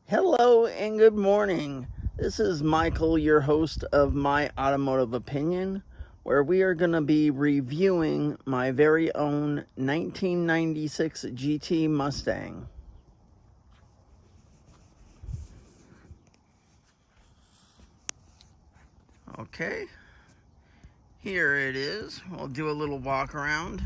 Hello and good morning. This is Michael, your host of My Automotive Opinion, where we are going to be reviewing my very own 1996 GT Mustang. Okay, here it is. We'll do a little walk around.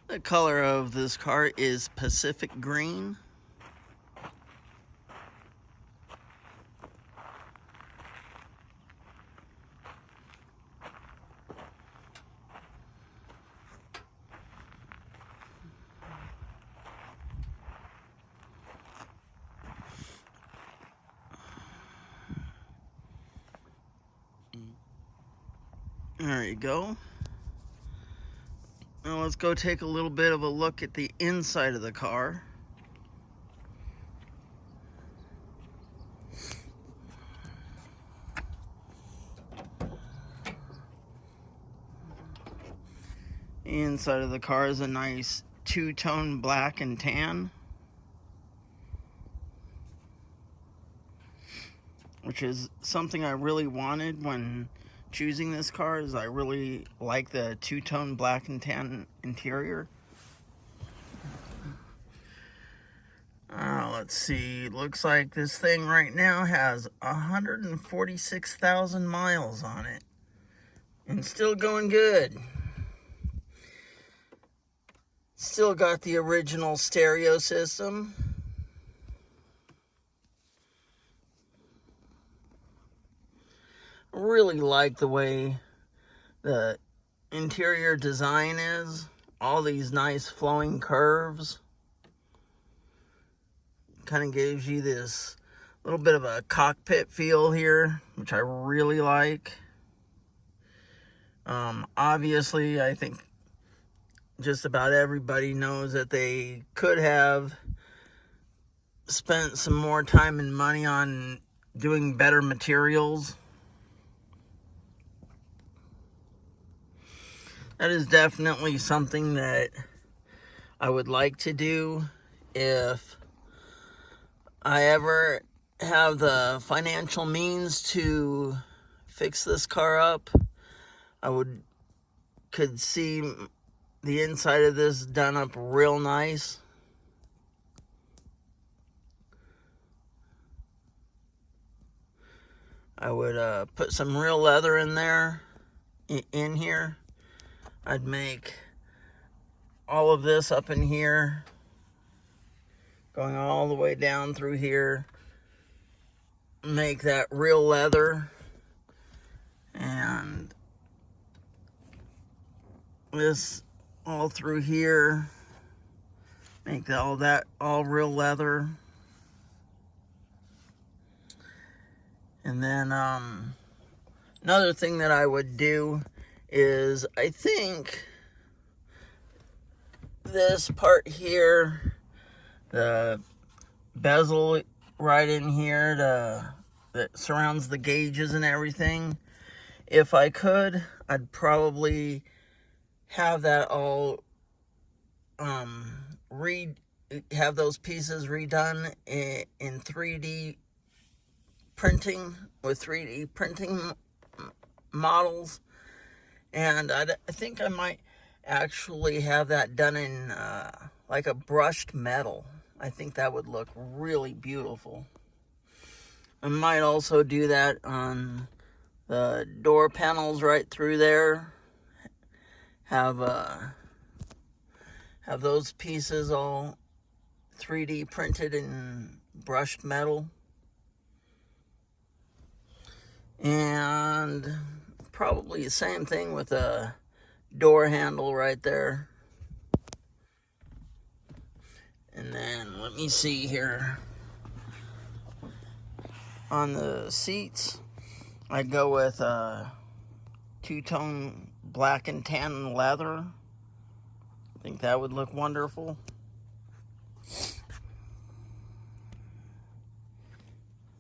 The color of this car is Pacific Green. There you go. Now let's go take a little bit of a look at the inside of the car. The inside of the car is a nice two-tone black and tan, which is something I really wanted when choosing this car. Is I really like the two-tone black and tan interior. Let's see, looks like this thing right now has 146,000 miles on it and still going good. Still got the original stereo system. Really like the way the interior design is. All these nice flowing curves. Kind of gives you this little bit of a cockpit feel here, which I really like. Obviously, I think just about everybody knows that they could have spent some more time and money on doing better materials. That is definitely something that I would like to do if I ever have the financial means to fix this car up. I could see the inside of this done up real nice. I would put some real leather in there, in here. I'd make all of this up in here, going all the way down through here. Make that real leather, and this all through here. Make all that all real leather. And then another thing that I would do is, I think this part here, the bezel right in here that surrounds the gauges and everything, if I could, I'd probably have that all have those pieces redone in 3D printing, with 3D printing models. And I think I might actually have that done in like a brushed metal. I think that would look really beautiful. I might also do that on the door panels right through there. Have those pieces all 3D printed in brushed metal. And probably the same thing with a door handle right there. And then let me see here. On the seats, I go with two-tone black and tan leather. I think that would look wonderful.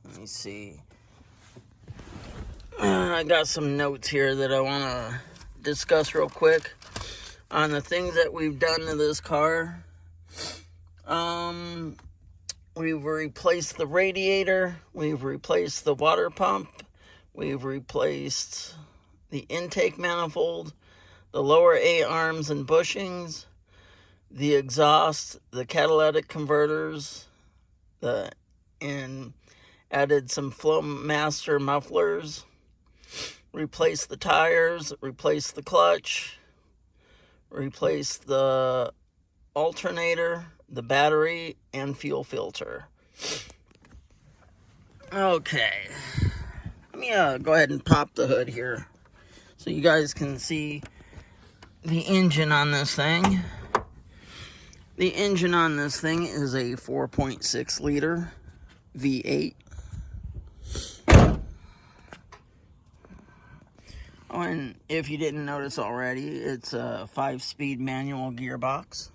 Let me see. I got some notes here that I want to discuss real quick on the things that we've done to this car. We've replaced the radiator, we've replaced the water pump, we've replaced the intake manifold, the lower A-arms and bushings, the exhaust, the catalytic converters, and added some Flowmaster mufflers, replaced the tires, replaced the clutch, replaced the alternator, the battery, and fuel filter. Okay, let me go ahead and pop the hood here so you guys can see the engine on this thing. The engine on this thing is a 4.6 liter V8. Oh, and if you didn't notice already, it's a 5-speed manual gearbox.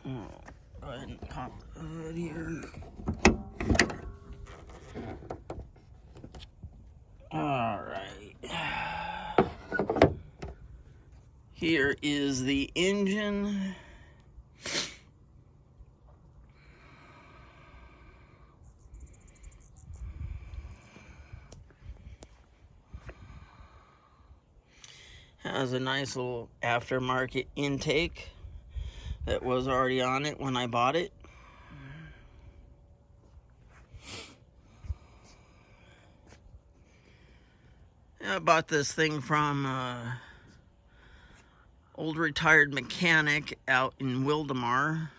Go ahead and pop the hood here. Alright. Here is the engine. Has a nice little aftermarket intake that was already on it when I bought it. I bought this thing from old retired mechanic out in Wildemar.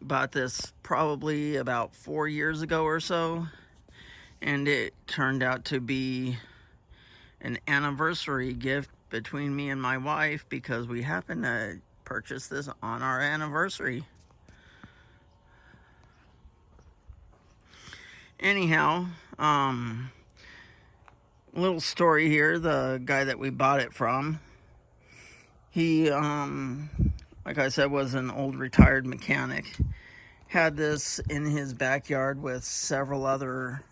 Bought this probably about 4 years ago or so, and it turned out to be an anniversary gift between me and my wife because we happened to purchase this on our anniversary. Anyhow, little story here. The guy that we bought it from, he like I said, was an old retired mechanic. Had this in his backyard with several other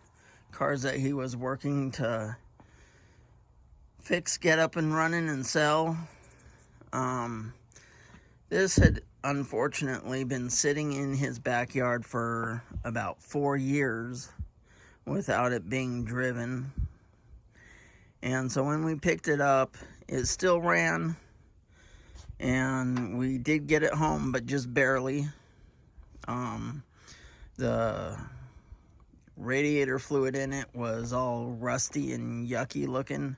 cars that he was working to fix, get up and running, and sell. This had unfortunately been sitting in his backyard for about 4 years without it being driven. And so when we picked it up, it still ran, and we did get it home, but just barely. The radiator fluid in it was all rusty and yucky looking.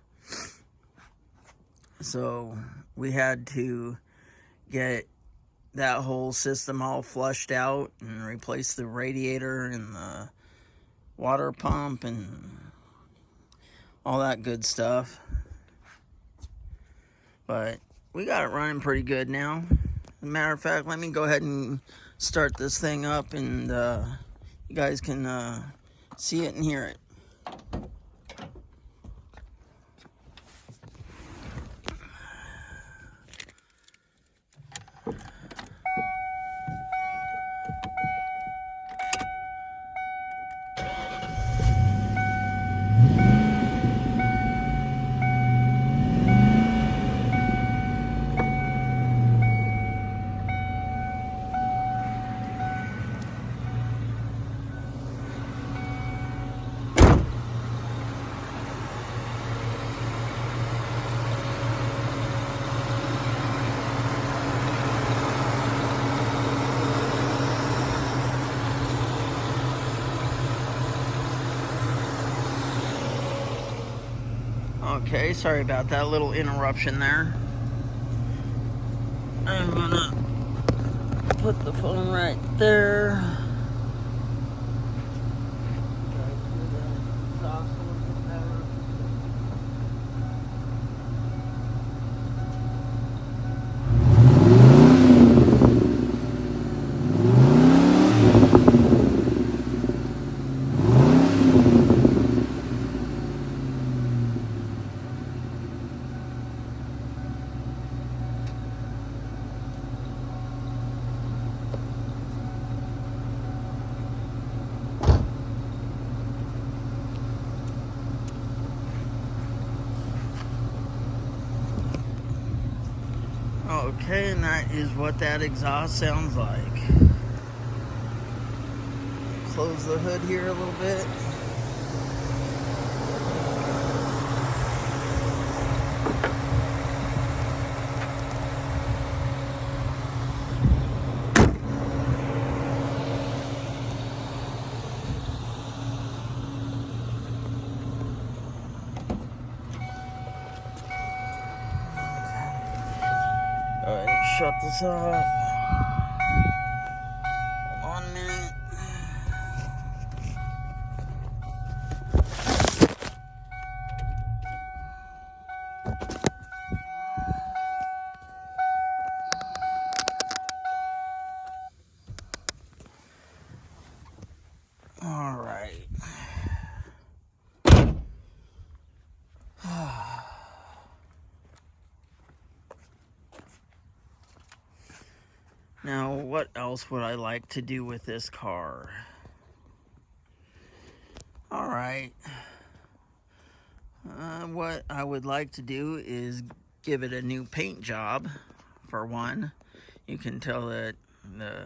So we had to get that whole system all flushed out and replace the radiator and the water pump and all that good stuff. But we got it running pretty good now. As a matter of fact, let me go ahead and start this thing up, and you guys can see it and hear it. Okay, sorry about that little interruption there. I'm gonna put the phone right there. Okay, and that is what that exhaust sounds like. Close the hood here a little bit. Go ahead and shut this off. Hold on a minute. All right. Now, what else would I like to do with this car? All right. What I would like to do is give it a new paint job, for one. You can tell that the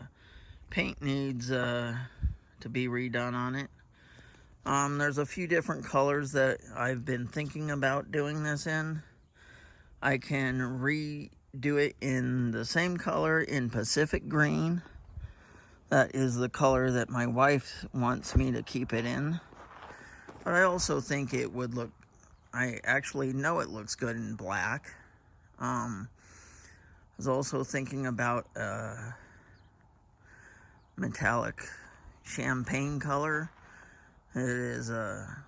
paint needs to be redone on it. There's a few different colors that I've been thinking about doing this in. I can redo it in the same color in Pacific Green. That is the color that my wife wants me to keep it in. But I also think it would look, I actually know it looks good in black. I was also thinking about a metallic champagne color. It is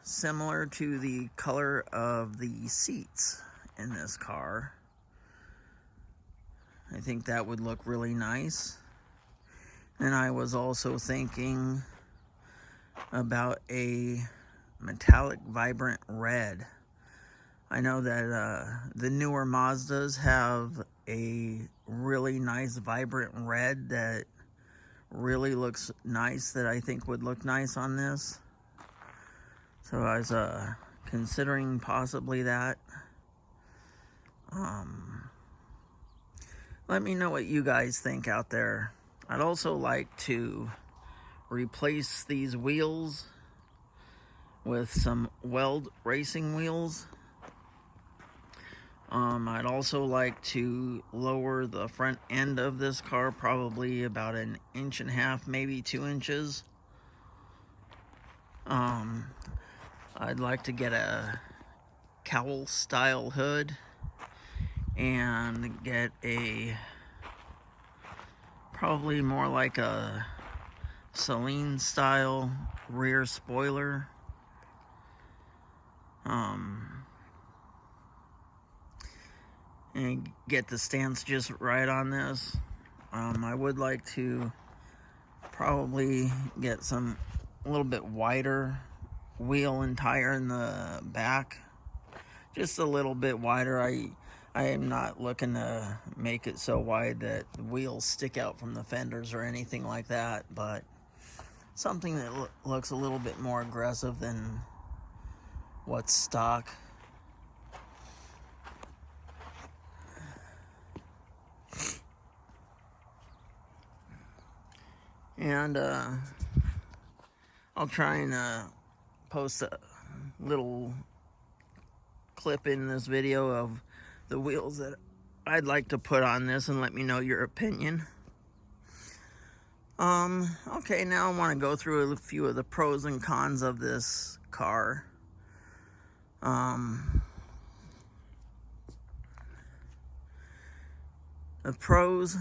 similar to the color of the seats in this car. I think that would look really nice. And I was also thinking about a metallic vibrant red. I know that the newer Mazdas have a really nice vibrant red that really looks nice, that I think would look nice on this. So I was considering possibly that. Let me know what you guys think out there. I'd also like to replace these wheels with some Weld racing wheels. I'd also like to lower the front end of this car probably about 1.5 inches, maybe 2 inches. I'd like to get a cowl style hood and get a probably more like a Celine style rear spoiler. And get the stance just right on this. I would like to probably get some a little bit wider wheel and tire in the back, just a little bit wider. I am not looking to make it so wide that the wheels stick out from the fenders or anything like that, but something that looks a little bit more aggressive than what's stock. And I'll try and post a little clip in this video of the wheels that I'd like to put on this, and let me know your opinion. Okay, now I want to go through a few of the pros and cons of this car. The pros,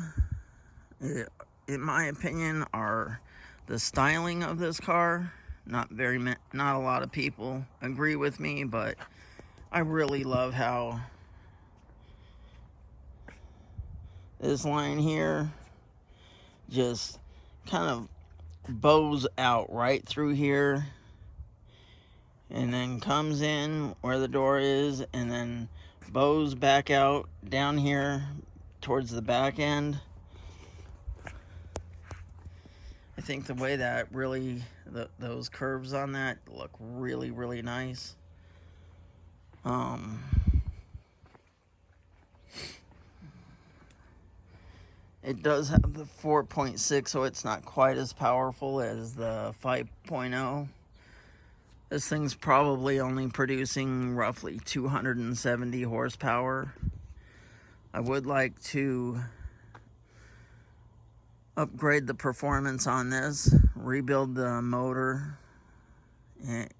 in my opinion, are the styling of this car. Not a lot of people agree with me, but I really love how this line here just kind of bows out right through here and then comes in where the door is and then bows back out down here towards the back end. I think the way that really, those curves on that look really, really nice. It does have the 4.6, so it's not quite as powerful as the 5.0. This thing's probably only producing roughly 270 horsepower. I would like to upgrade the performance on this, rebuild the motor,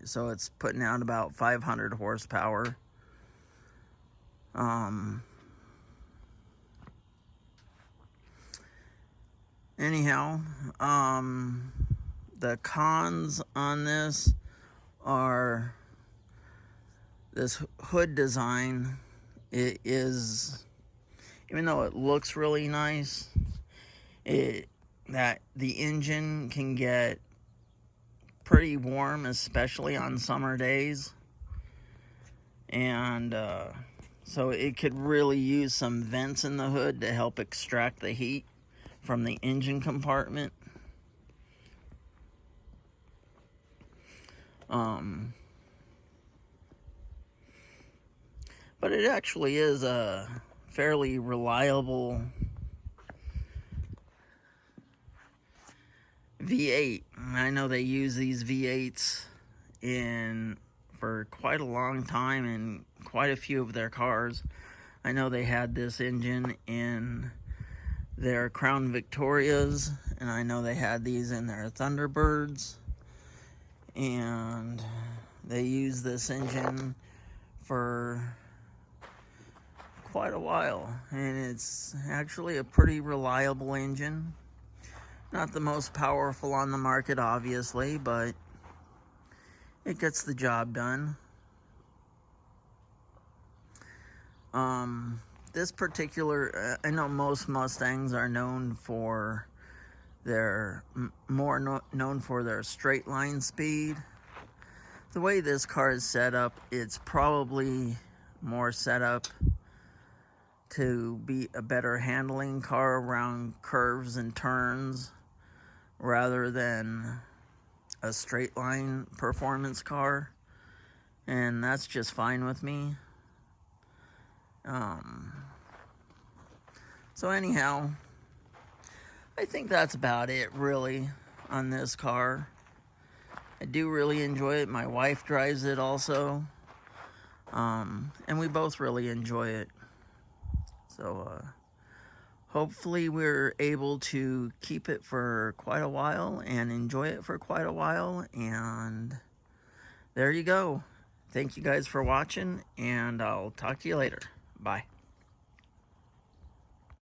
so it's putting out about 500 horsepower. Anyhow, the cons on this are this hood design. It is, even though it looks really nice, that the engine can get pretty warm, especially on summer days, and so it could really use some vents in the hood to help extract the heat from the engine compartment. But it actually is a fairly reliable V8. I know they use these V8s for quite a long time in quite a few of their cars. I know they had this engine in their Crown Victorias, and I know they had these in their Thunderbirds, and they use this engine for quite a while, and it's actually a pretty reliable engine. Not the most powerful on the market, obviously, but it gets the job done. This particular, I know most Mustangs are known for known for their straight line speed. The way this car is set up, it's probably more set up to be a better handling car around curves and turns rather than a straight line performance car, and that's just fine with me. So anyhow, I think that's about it really on this car. I do really enjoy it. My wife drives it also, and we both really enjoy it. So hopefully we're able to keep it for quite a while and enjoy it for quite a while. And there you go. Thank you guys for watching, and I'll talk to you later. Bye.